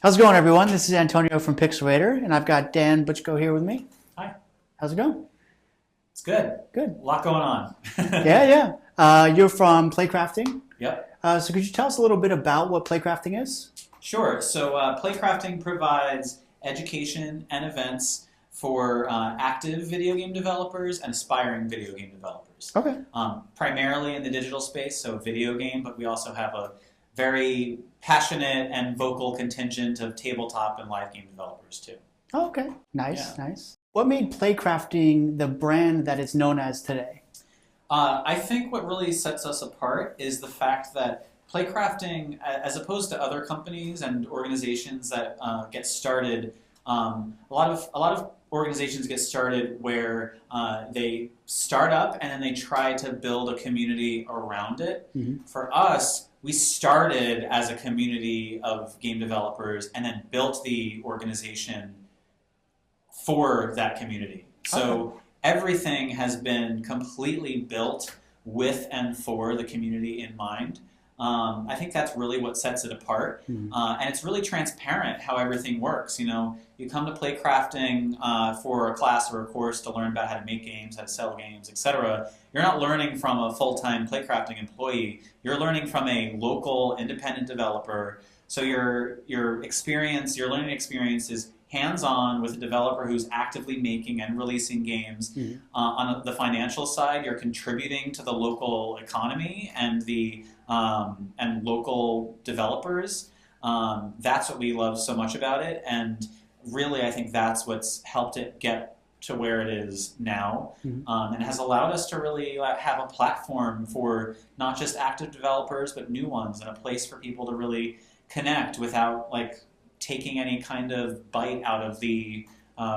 How's it going, everyone? This is Antonio from PixelRater, and I've got Dan Butchko here with me. Hi. How's it going? It's good. Good. A lot going on. Yeah. You're from PlayCrafting. Yep. So could you tell us a little bit about what PlayCrafting is? Sure. So PlayCrafting provides education and events for active video game developers and aspiring video game developers. Okay. Primarily in the digital space, so video game, but we also have a very passionate and vocal contingent of tabletop and live game developers too. Oh, okay. Nice. What made PlayCrafting the brand that it's known as today? I think what really sets us apart is the fact that PlayCrafting, as opposed to other companies and organizations that get started, a lot of organizations get started where they start up and then they try to build a community around it. Mm-hmm. For us, we started as a community of game developers and then built the organization for that community. So everything has been completely built with and for the community in mind. I think that's really what sets it apart. Mm-hmm. And it's really transparent how everything works. You know, you come to PlayCrafting for a class or a course to learn about how to make games, how to sell games, etc. You're not learning from a full-time PlayCrafting employee. You're learning from a local independent developer. So your learning experience is hands-on with a developer who's actively making and releasing games. Mm-hmm. On the financial side, you're contributing to the local economy and the and local developers. That's what we love so much about it, and really I think that's what's helped it get to where it is now. Mm-hmm. And has allowed us to really have a platform for not just active developers but new ones, and a place for people to really connect without taking any kind of bite out of the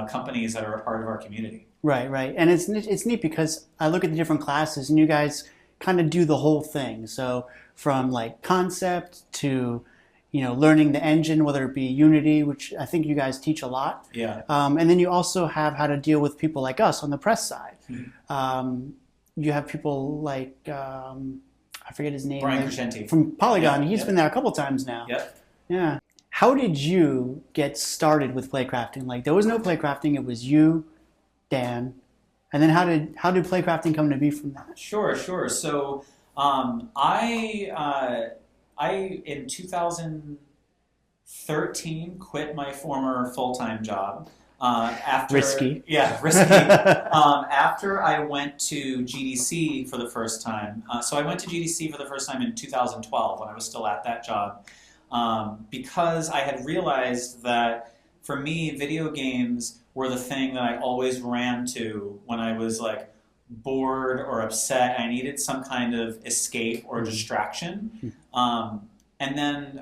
companies that are a part of our community. Right. And it's neat because I look at the different classes and you guys kind of do the whole thing. So from concept to learning the engine, whether it be Unity, which I think you guys teach a lot. Yeah. And then you also have how to deal with people like us on the press side. Mm-hmm. You have people like, I forget his name. Brian Crescenti. From Polygon. Yeah. He's been there a couple times now. Yep. Yeah. How did you get started with PlayCrafting? There was no PlayCrafting, it was you, Dan. And then how did PlayCrafting come to be from that? Sure. So I in 2013 quit my former full-time job. Risky. Yeah, risky. After I went to GDC for the first time. So I went to GDC for the first time in 2012 when I was still at that job. Because I had realized that for me, video games were the thing that I always ran to when I was bored or upset. I needed some kind of escape or distraction. And then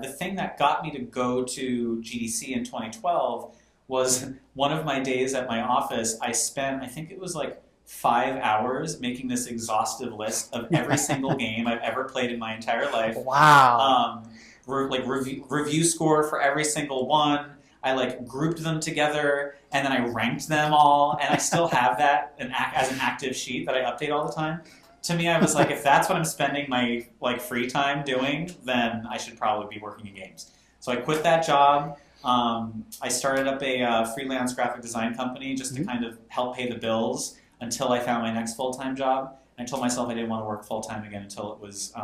the thing that got me to go to GDC in 2012 was one of my days at my office. I spent, I think it was 5 hours making this exhaustive list of every single game I've ever played in my entire life. Wow. Review score for every single one. I grouped them together and then I ranked them all, and I still have that as an active sheet that I update all the time. To me, I was like, if that's what I'm spending my free time doing, then I should probably be working in games. So I quit that job. I started up a freelance graphic design company just to kind of help pay the bills until I found my next full-time job. And I told myself I didn't want to work full-time again until it was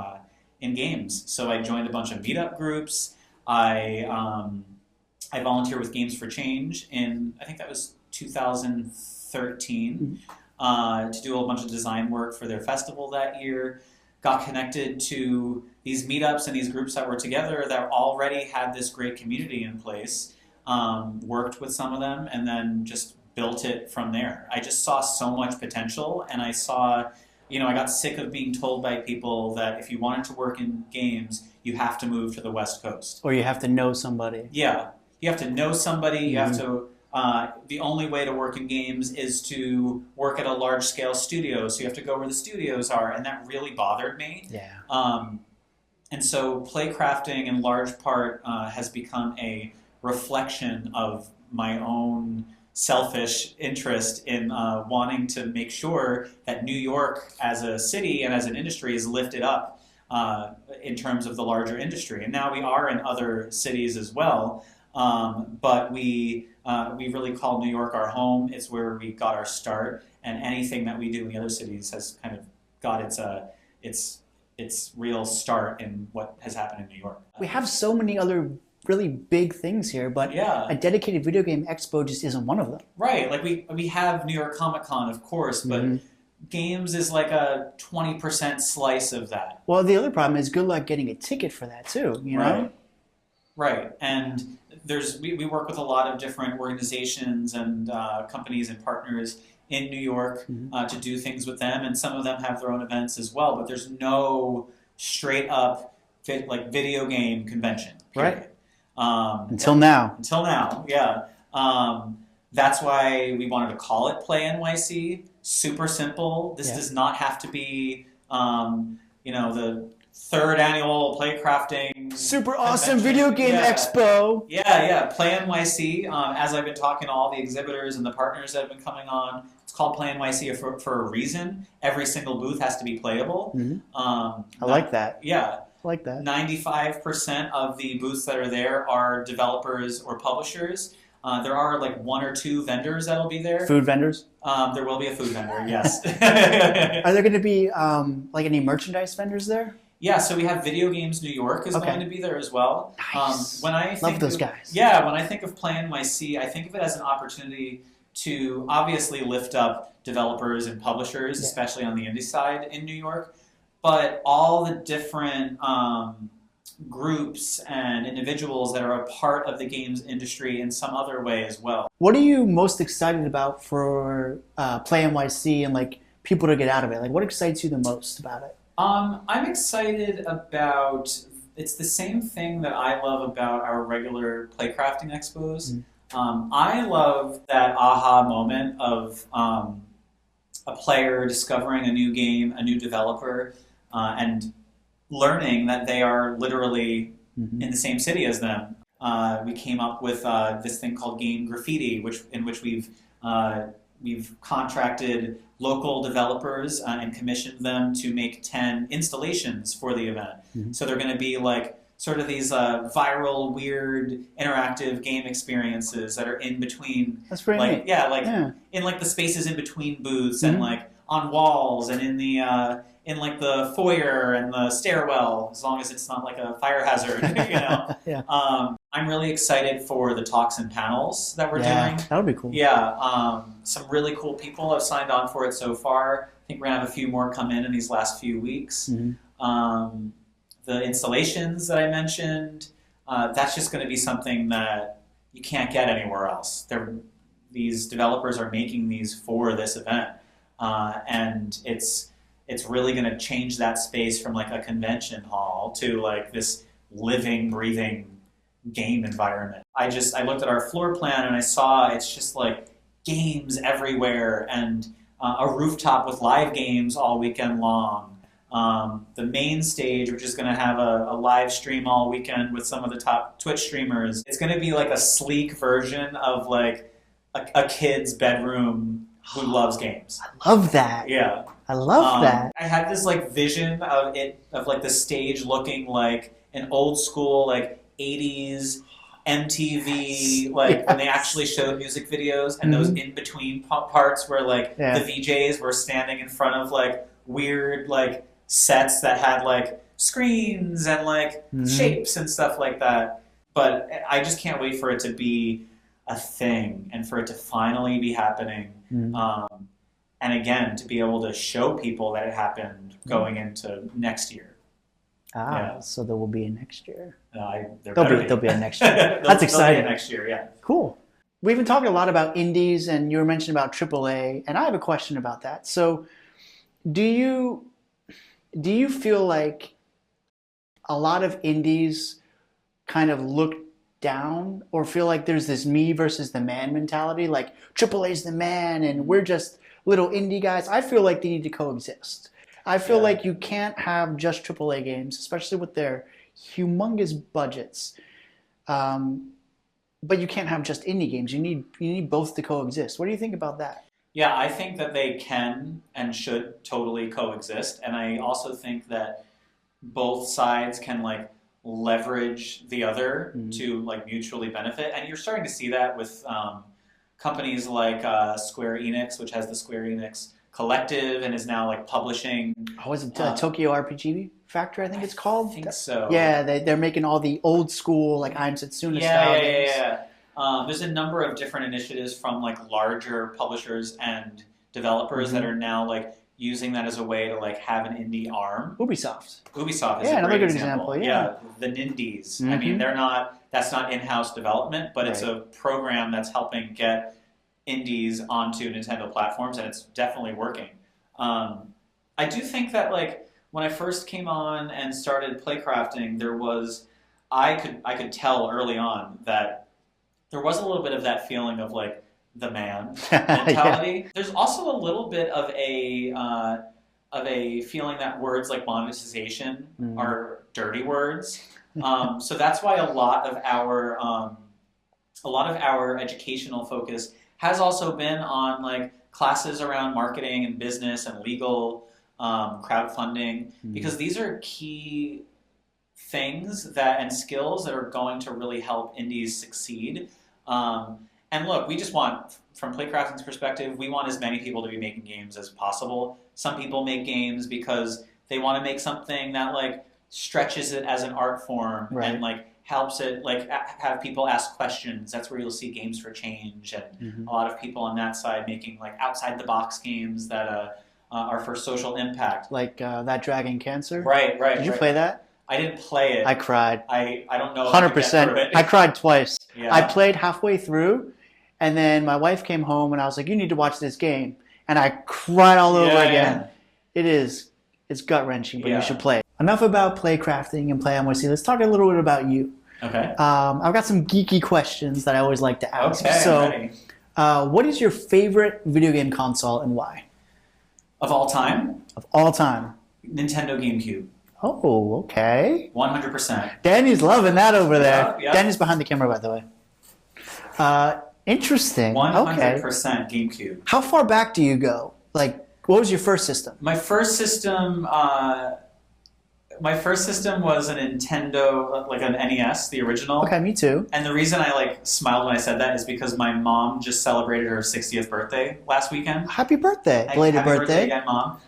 in games. So I joined a bunch of meetup groups. I volunteered with Games for Change in, I think that was 2013, to do a bunch of design work for their festival that year. Got connected to these meetups and these groups that were together that already had this great community in place. Worked with some of them and then just built it from there. I just saw so much potential, and I saw, I got sick of being told by people that if you wanted to work in games, you have to move to the West Coast. Or you have to know somebody. Yeah. You have to know somebody. You have to, the only way to work in games is to work at a large-scale studio, so you have to go where the studios are, and that really bothered me. Yeah. And so PlayCrafting, in large part, has become a reflection of my own selfish interest in wanting to make sure that New York as a city and as an industry is lifted up in terms of the larger industry. And now we are in other cities as well, but we really call New York our home. It's where we got our start, and anything that we do in the other cities has kind of got its real start in what has happened in New York. We have so many other really big things here, but Yeah. a dedicated video game expo just isn't one of them. Right, like we have New York Comic Con, of course, but games is like a 20% slice of that. Well, the other problem is good luck getting a ticket for that too, you know? Right, and we work with a lot of different organizations and companies and partners in New York to do things with them, and some of them have their own events as well, but there's no straight up video game convention, period. Right. Until now. Until now, yeah. That's why we wanted to call it Play NYC. Super simple. This does not have to be, the third annual PlayCrafting's super awesome convention. video game expo. Yeah. Play NYC. As I've been talking to all the exhibitors and the partners that have been coming on, it's called Play NYC for a reason. Every single booth has to be playable. I like that. Yeah. Like that. 95% of the booths that are there are developers or publishers. There are like one or two vendors that'll be there. Food vendors? There will be a food vendor, yes. Are there going to be like any merchandise vendors there? Yeah, so we have Video Games New York is going to be there as well. Nice. Love those guys. Yeah, when I think of Play NYC, I think of it as an opportunity to obviously lift up developers and publishers, especially on the indie side in New York. But all the different groups and individuals that are a part of the games industry in some other way as well. What are you most excited about for Play NYC and like people to get out of it? Like, what excites you the most about it? I'm excited about, it's the same thing that I love about our regular PlayCrafting expos. I love that aha moment of a player discovering a new game, a new developer, and learning that they are literally in the same city as them. We came up with this thing called Game Graffiti, in which we've contracted local developers and commissioned them to make 10 installations for the event. So they're going to be like sort of these viral, weird, interactive game experiences that are in between. That's pretty neat. In like the spaces in between booths and like on walls and in the in like the foyer and the stairwell, as long as it's not like a fire hazard, you know. I'm really excited for the talks and panels that we're doing. That would be cool. Yeah, some really cool people have signed on for it so far. I think we're gonna have a few more come in these last few weeks. The installations that I mentioned, that's just going to be something that you can't get anywhere else. These developers are making these for this event, and it's really going to change that space from like a convention hall to like this living, breathing game environment. I looked at our floor plan and I saw it's just like games everywhere and a rooftop with live games all weekend long. The main stage, which is going to have a live stream all weekend with some of the top Twitch streamers. It's going to be like a sleek version of like a kid's bedroom who loves games. I love that. Yeah. I love that. I had this like vision of like the stage looking like an old school like 80s MTV, like when they actually showed music videos and those in between parts where like the VJs were standing in front of like weird like sets that had like screens and like shapes and stuff like that. But I just can't wait for it to be a thing and for it to finally be happening. And again, to be able to show people that it happened going into next year. So there will be a next year. There'll be a next year. That's exciting. There'll be a next year, yeah. Cool. We've been talking a lot about indies, and you were mentioning about AAA, and I have a question about that. So, do you feel like a lot of indies kind of look down or feel like there's this me versus the man mentality? Like AAA's the man, and we're just little indie guys. I feel like they need to coexist. I feel like you can't have just AAA games, especially with their humongous budgets. But you can't have just indie games. You need both to coexist. What do you think about that? Yeah, I think that they can and should totally coexist. And I also think that both sides can like leverage the other Mhm. to like mutually benefit, and you're starting to see that with companies like Square Enix, which has the Square Enix Collective and is now like publishing. Oh, is it Uh, Tokyo RPG Factory, I think it's called? I think so. Yeah, they're making all the old school, like Ein Setsuna Yeah, style yeah, games. yeah, yeah. There's a number of different initiatives from like larger publishers and developers that Mhm. are now like using that as a way to like have an indie arm. Ubisoft. Ubisoft is Yeah, a another great good example. example, yeah. The Nindies. I mean, Mhm. that's not in-house development, but it's Right. a program that's helping get indies onto Nintendo platforms, and it's definitely working. I do think that like when I first came on and started playcrafting, I could tell early on that there was a little bit of that feeling of like the man Yeah. mentality. There's also a little bit of a feeling that words like monetization Mhm. are dirty words. So that's why a lot of our educational focus has also been on like classes around marketing and business and legal, crowdfunding, because these are key things and skills that are going to really help indies succeed. And look, we just want, from PlayCrafting's perspective, we want as many people to be making games as possible. Some people make games because they want to make something that like stretches it as an art form Right. and like helps it like have people ask questions. That's where you'll see Games for Change and Mhm. a lot of people on that side making like outside the box games that are for social impact. Like That Dragon Cancer. Right. Did you play that? I didn't play it. I cried. I don't know. If I could get 100%. through it. I cried twice. Yeah. I played halfway through, and then my wife came home, and I was like, "You need to watch this game," and I cried all over again. It's gut wrenching, but Yeah. you should play it. Enough about play crafting and play MOC. Let's talk a little bit about you. Okay. I've got some geeky questions that I always like to ask. Okay. So, I'm ready. what is your favorite video game console and why? Of all time, Of all time. Nintendo GameCube. Oh, okay. 100%. Danny's loving that over there. Yeah. Danny's behind the camera, by the way. Interesting. 100% Okay. GameCube. How far back do you go? Like, what was your first system? My first system was a Nintendo, like an NES, the original. Okay, me too. And the reason I like smiled when I said that is because my mom just celebrated her 60th birthday last weekend. Happy birthday. Belated Happy birthday. again, Mom.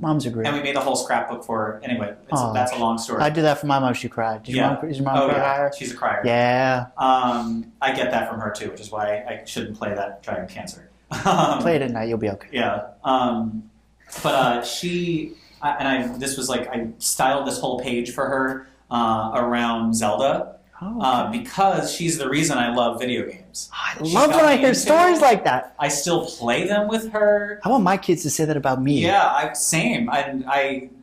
Moms are great. And we made a whole scrapbook for her. Anyway, Aw. that's a long story. I did that for my mom. She cried. Did your mom, is your mom cry? She's a crier. Yeah. I get that from her too, which is why I shouldn't play that Dragon Cancer. Play it at night. You'll be okay. Yeah. But this was like, I styled this whole page for her around Zelda Oh, okay. because she's the reason I love video games. I She love got when I me hear into stories it. like that. I still play them with her. I want my kids to say that about me. Yeah, same.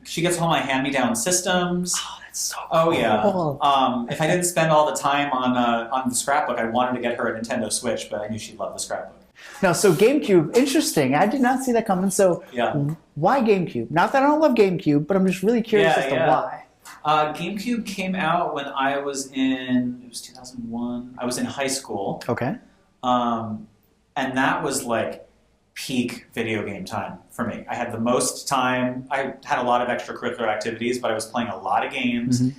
She gets all my hand-me-down systems. Oh, that's so cool. Oh yeah. If I didn't spend all the time on the scrapbook, I wanted to get her a Nintendo Switch, but I knew she'd love the scrapbook. Now, so GameCube, interesting. I did not see that coming. So, Yeah. why GameCube? Not that I don't love GameCube, but I'm just really curious Yeah, as to yeah. why. GameCube came out when I was it was 2001. I was in high school, Okay. and that was like peak video game time for me. I had the most time. I had a lot of extracurricular activities, but I was playing a lot of games. Mhm.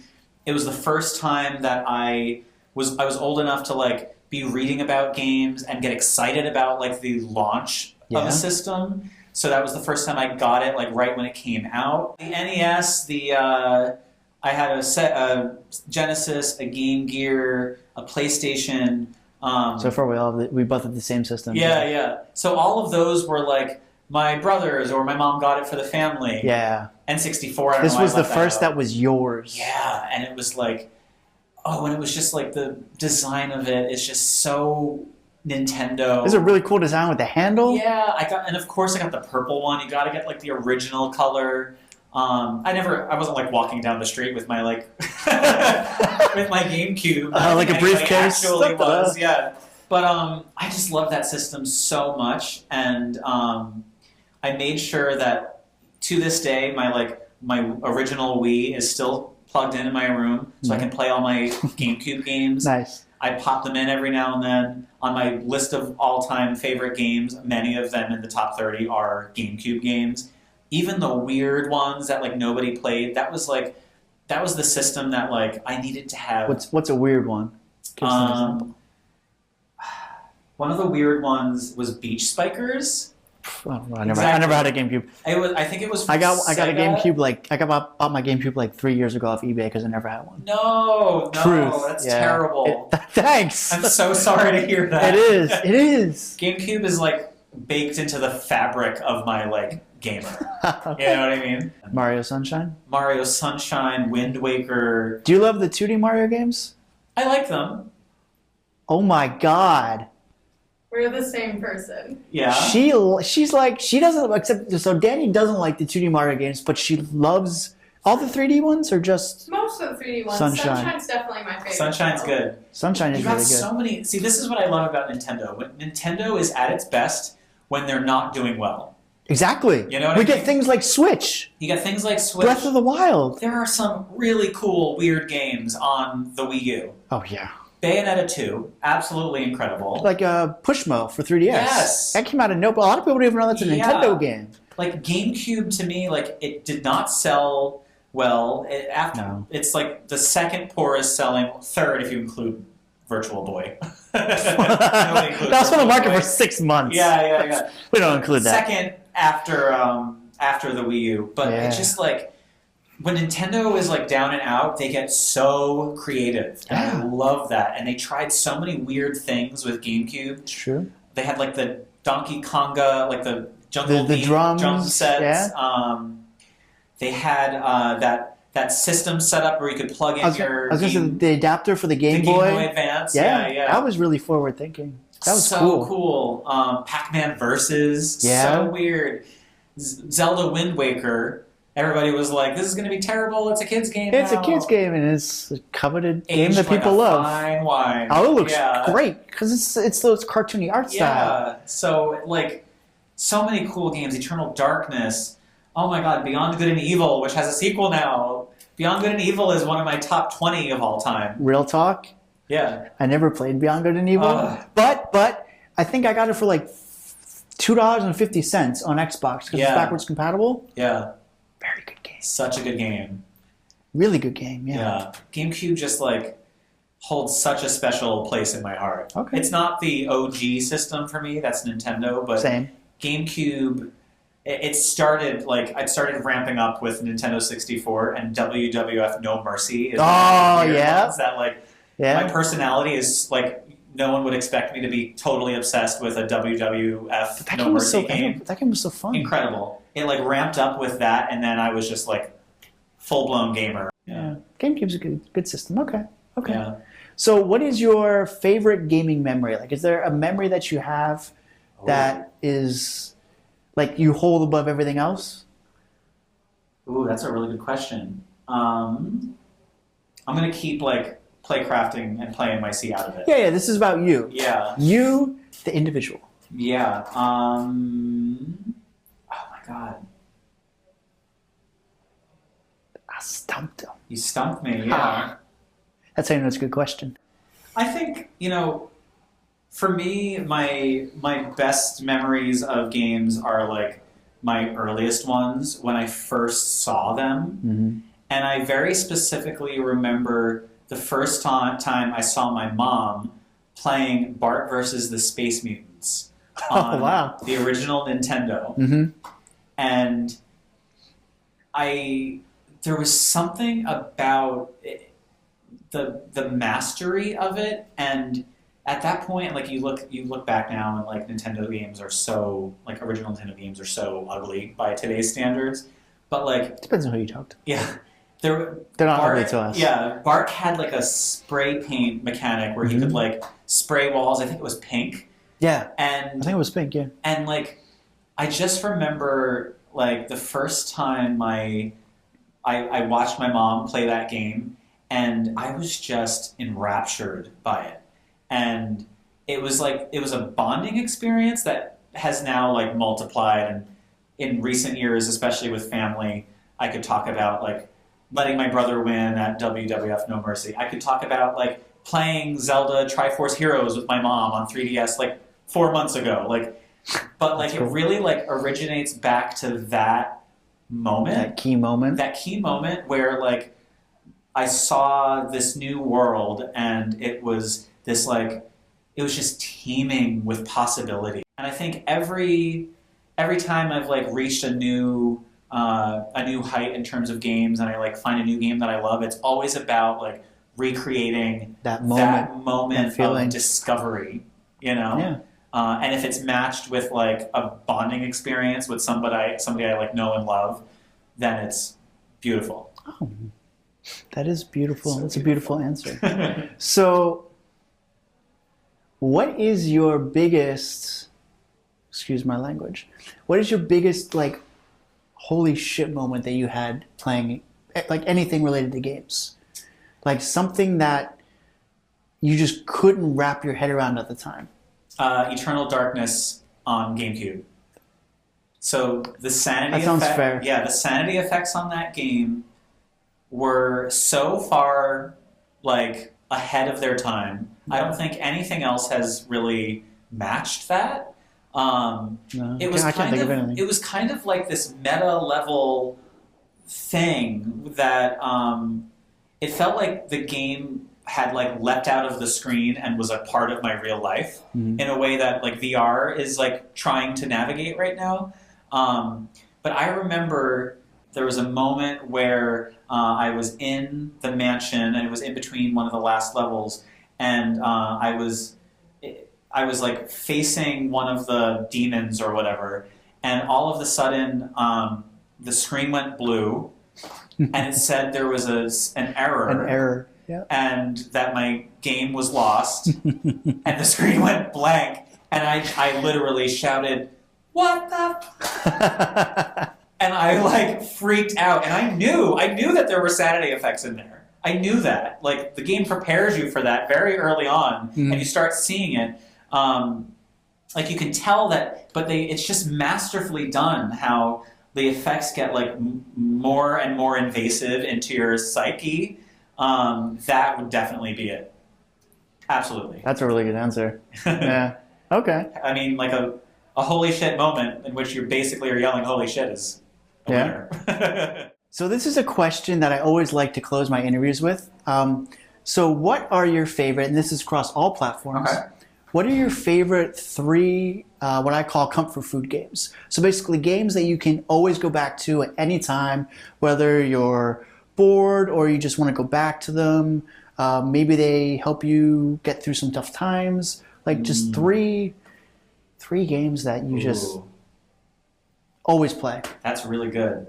It was the first time that I was old enough to like be reading about games and get excited about like the launch of Yeah. a system. So that was the first time I got it, like right when it came out. The NES, I had a Genesis, a Game Gear, a PlayStation. So far, we both have the same system. Yeah. So all of those were like my brothers or my mom got it for the family. Yeah. N64. I don't This know why was I the left first out. that was yours. Yeah, and it was like, and it was just like the design of it is just so Nintendo. It's a really cool design with the handle. Yeah, and of course I got the purple one. You got to get like the original color. I wasn't like walking down the street with my like with my GameCube. Like a briefcase. Actually was, yeah. But I just love that system so much, and I made sure that to this day my original Wii is still plugged in my room, so I can play all my GameCube games. Nice. I pop them in every now and then. On my list of all-time favorite games, many of them in the top 30 are GameCube games. even the weird ones that like nobody played, that was the system that like I needed to have. What's a weird one? Give us an example. One of the weird ones was Beach Spikers. Oh, I never had a GameCube. I think it was. I got a GameCube bought my GameCube like 3 years ago off eBay because I never had one. No, Truth. That's terrible. Thanks. I'm so sorry to hear that. It is. GameCube is like baked into the fabric of my like gamer. Okay. You know what I mean? Mario Sunshine. Mario Sunshine, Wind Waker. Do you love the 2D Mario games? I like them. Oh my God. We're the same person. Yeah. She's like, she doesn't, except, so Danny doesn't like the 2D Mario games, but she loves all the 3D ones or just most of the 3D ones. Sunshine. Sunshine's definitely my favorite. Sunshine's good. Sunshine is You got really good. so many. See, this is what I love about Nintendo. When Nintendo is at its best when they're not doing well. Exactly. You know what we I mean? get things like Switch, You got things like Switch. Breath of the Wild. There are some really cool, weird games on the Wii U. Oh yeah. Bayonetta 2, absolutely incredible. Like Pushmo for 3DS. Yes. That came out of nowhere. A lot of people don't even know that's a Yeah. Nintendo game. Like GameCube to me, like it did not sell well. No. It's like the second poorest selling, third if you include Virtual Boy. That's on the market for 6 months. Yeah. We don't include that. Second after the Wii U, but it's just like when Nintendo is like down and out, they get so creative, and I love that. And they tried so many weird things with GameCube. It's true. They had like the Donkey Konga, like the Jungle the Beat drums, drum sets. Yeah. They had that system set up where you could plug in I was gonna say the adapter for the Game Game Boy. Boy Advance. Yeah, Yeah. That was really forward thinking. That was so cool. Pac-Man Versus. Yeah. So weird. Zelda Wind Waker. Everybody was like, "This is going to be terrible. It's a kids game. It's now." a kids game, and it's a coveted game Aged that people like a love. Fine wine. Oh, it looks Yeah. great because it's those cartoony art style. Yeah. So like, so many cool games. Eternal Darkness. Oh my God, Beyond Good and Evil, which has a sequel now. Beyond Good and Evil is one of my top 20 of all time. Real talk. Yeah. I never played Beyond Good and Evil, but I think I got it for like $2.50 on Xbox because it's backwards compatible. Yeah. Very good game. Such a good game. Really good game. Yeah. GameCube just like holds such a special place in my heart. Okay. It's not the OG system for me. That's Nintendo, but Same. GameCube. It started like I started ramping up with Nintendo 64 and WWF No Mercy. Is Oh, yeah. ones that like Yeah. my personality is like no one would expect me to be totally obsessed with a WWF That No game was Mercy so game. that game was so fun. Incredible. It like ramped up with that, and then I was just like full blown gamer. Yeah. GameCube's a good system. Okay. Yeah. So, what is your favorite gaming memory? Like, is there a memory that you have that is like you hold above everything else? Ooh, that's a really good question. I'm gonna keep like PlayCrafting and playing my seat out of it. Yeah. This is about you. Yeah. You, the individual. Yeah. Oh my God. I stumped him. You stumped me. Yeah. That's how you know it's a good question. I think, for me, my best memories of games are like my earliest ones when I first saw them. Mm-hmm. And I very specifically remember the first time I saw my mom playing Bart versus the Space Mutants on the original Nintendo. Mm-hmm. And there was something about the mastery of it, and at that point, like you look back now, and like Nintendo games are so like original Nintendo games are so ugly by today's standards, but like depends on who you talk to. Yeah, they're not ugly to us. Yeah, Bart had like a spray paint mechanic where he could like spray walls. I think it was pink. Yeah, and I think it was pink. Yeah, and like I just remember like the first time I watched my mom play that game, and I was just enraptured by it. And it was a bonding experience that has now like multiplied. And in recent years, especially with family, I could talk about like letting my brother win at WWF No Mercy. I could talk about like playing Zelda Triforce Heroes with my mom on 3DS like 4 months ago. Like, but like it really like originates back to that moment. That key moment. That key moment where like I saw this new world and it was this like it was just teeming with possibility. And I think every time I've like reached a new height in terms of games and I like find a new game that I love, it's always about like recreating that moment feeling. of discovery, you know? Yeah. And if it's matched with like a bonding experience with somebody I like know and love, then it's beautiful. Oh, that is beautiful. So That's a beautiful answer. So, what is your biggest, excuse my language, what is your biggest like holy shit moment that you had playing like anything related to games? Like something that you just couldn't wrap your head around at the time. Eternal Darkness on GameCube. So the sanity That sounds effect, fair. yeah, the sanity effects on that game were so far like ahead of their time. I don't think anything else has really matched that. No, It was I can't think of anything. it was kind of like this meta level thing that it felt like the game had like leapt out of the screen and was a part of my real life in a way that like VR is like trying to navigate right now. But I remember there was a moment where I was in the mansion and it was in between one of the last levels, and I was like facing one of the demons or whatever, and all of a sudden the screen went blue and it said there was an error. An error. Yeah. And that my game was lost, and the screen went blank, and I literally shouted, "What the?" And I like freaked out, and I knew that there were sanity effects in there. I knew that, like the game prepares you for that very early on, and you start seeing it. Like you can tell that, but it's just masterfully done how the effects get like more and more invasive into your psyche. That would definitely be it. Absolutely. That's a really good answer. Yeah. Okay. I mean, like a holy shit moment in which you basically are yelling "holy shit" is a winner. So this is a question that I always like to close my interviews with. So what are your favorite, and this is across all platforms, Okay. what are your favorite three, what I call comfort food games? So basically games that you can always go back to at any time, whether you're bored or you just want to go back to them. Maybe they help you get through some tough times. Like just three games that you just always play. That's really good.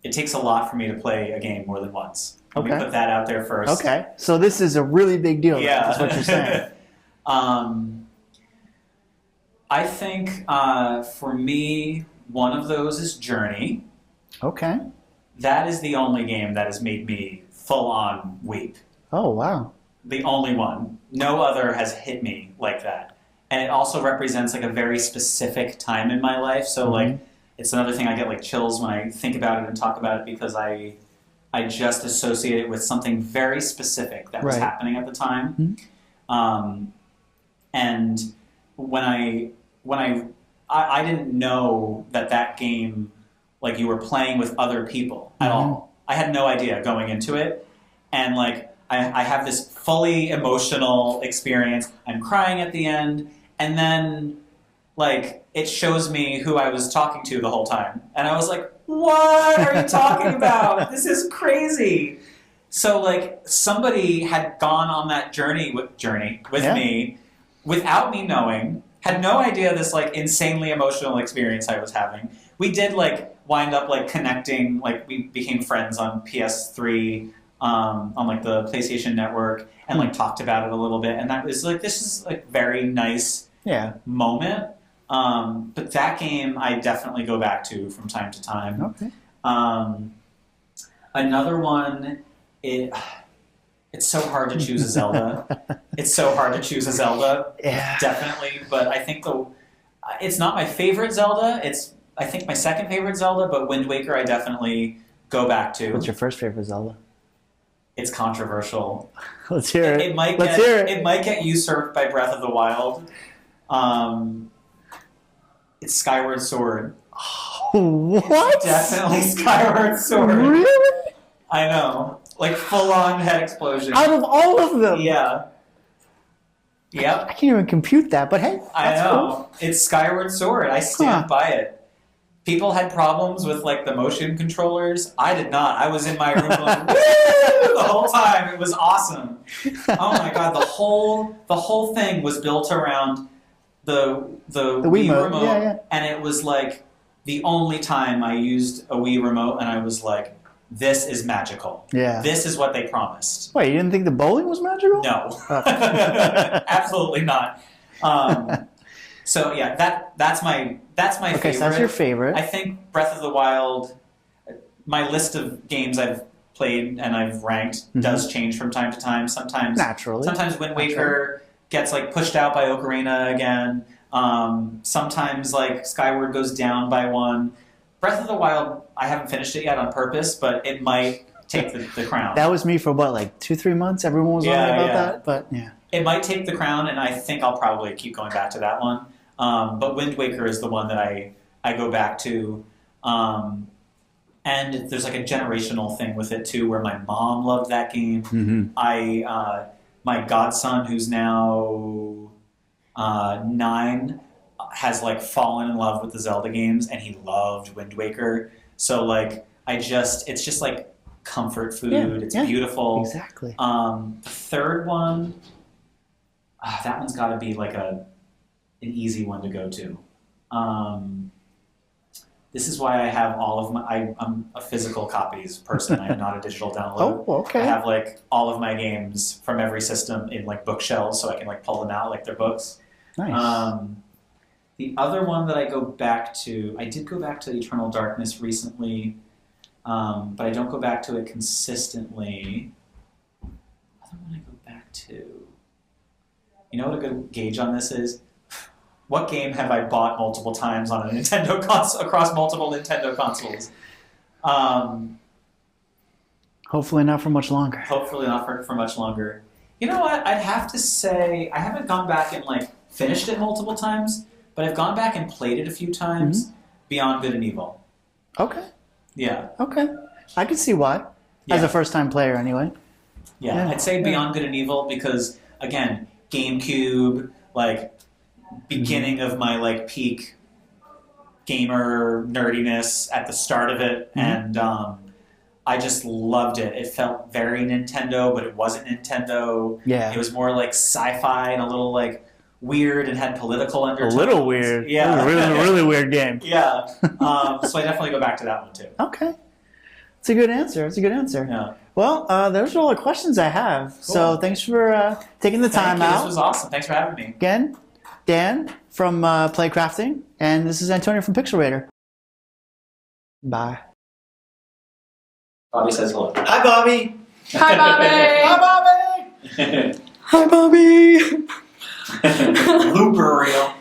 It takes a lot for me to play a game more than once. Let me Okay. put that out there first. Okay, so this is a really big deal. Yeah. That's what you're saying. I think for me, one of those is Journey. Okay. That is the only game that has made me full on weep. Oh, wow. The only one. No other has hit me like that. And it also represents like a very specific time in my life. So like it's another thing I get like chills when I think about it and talk about it, because I just associate it with something very specific that was happening at the time. And when I didn't know that game, like you were playing with other people at all. I had no idea going into it. And like, I have this fully emotional experience. I'm crying at the end. And then like, it shows me who I was talking to the whole time. And I was like, what are you talking about? This is crazy. So like, somebody had gone on that journey with me without me knowing, had no idea this like insanely emotional experience I was having. We did like wind up like connecting, like we became friends on PS3, on like the PlayStation Network, and like talked about it a little bit. And that was like, this is like very nice moment. But that game I definitely go back to from time to time. Okay. Another one, it's so hard to choose a Zelda. It's so hard to choose a Zelda, definitely. But I think it's not my favorite Zelda. It's, I think, my second favorite Zelda, but Wind Waker I definitely go back to. What's your first favorite Zelda? It's controversial. Let's hear it. Let's hear it. It might get usurped by Breath of the Wild. It's Skyward Sword. What? Definitely Skyward Sword. Really? I know. Like full-on head explosion. Out of all of them? Yeah. Yep. I can't even compute that, but hey, I that's know. cool. It's Skyward Sword. I stand by it. People had problems with like the motion controllers. I did not. I was in my room going, woo! The whole time. It was awesome. Oh my god, the whole thing was built around the Wii remote, and it was like the only time I used a Wii remote, and I was like, this is magical. Yeah. This is what they promised. Wait, you didn't think the bowling was magical? No. Absolutely not. So yeah, that's my favorite. Okay, so that's your favorite. I think Breath of the Wild, my list of games I've played and I've ranked does change from time to time. Sometimes Wind Waker gets like pushed out by Ocarina again. Sometimes like Skyward goes down by one. Breath of the Wild, I haven't finished it yet on purpose, but it might take the crown. That was me for what, like 2-3 months? Everyone was on me about that, but yeah. It might take the crown, and I think I'll probably keep going back to that one. But Wind Waker is the one that I go back to. And there's like a generational thing with it too, where my mom loved that game. My godson, who's now 9, has like fallen in love with the Zelda games, and he loved Wind Waker. So like it's just like comfort food. It's beautiful. Exactly. The third one, that one's got to be like an easy one to go to. This is why I have all of my. I'm a physical copies person. I'm not a digital download. Oh, okay. I have like all of my games from every system in like bookshelves, so I can like pull them out like they're books. Nice. The other one that I go back to, I did go back to Eternal Darkness recently, but I don't go back to it consistently. The other one I go back to, you know what a good gauge on this is? What game have I bought multiple times on a Nintendo across multiple Nintendo consoles? Hopefully not for much longer. Hopefully not for much longer. You know what? I'd have to say I haven't gone back and like finished it multiple times, but I've gone back and played it a few times. Beyond Good and Evil. Okay. Yeah. Okay. I can see why. As a first-time player, anyway. Yeah, I'd say Beyond Good and Evil because again, GameCube, like beginning of my like peak gamer nerdiness at the start of it, and I just loved it. It felt very Nintendo, but it wasn't Nintendo. Yeah. It was more like sci-fi and a little like weird and had political undertones. A little weird. Yeah. It was a really weird game. Yeah. So I definitely go back to that one too. Okay. It's a good answer. Yeah. Well, those are all the questions I have. Cool. So thanks for taking the time out. This was awesome. Thanks for having me. Again, Dan from PlayCrafting, and this is Antonio from PixelRater. Bye. Bobby says hello. Hi, Bobby. Hi, Bobby. Hi, Bobby. Hi, Bobby. Blooper reel.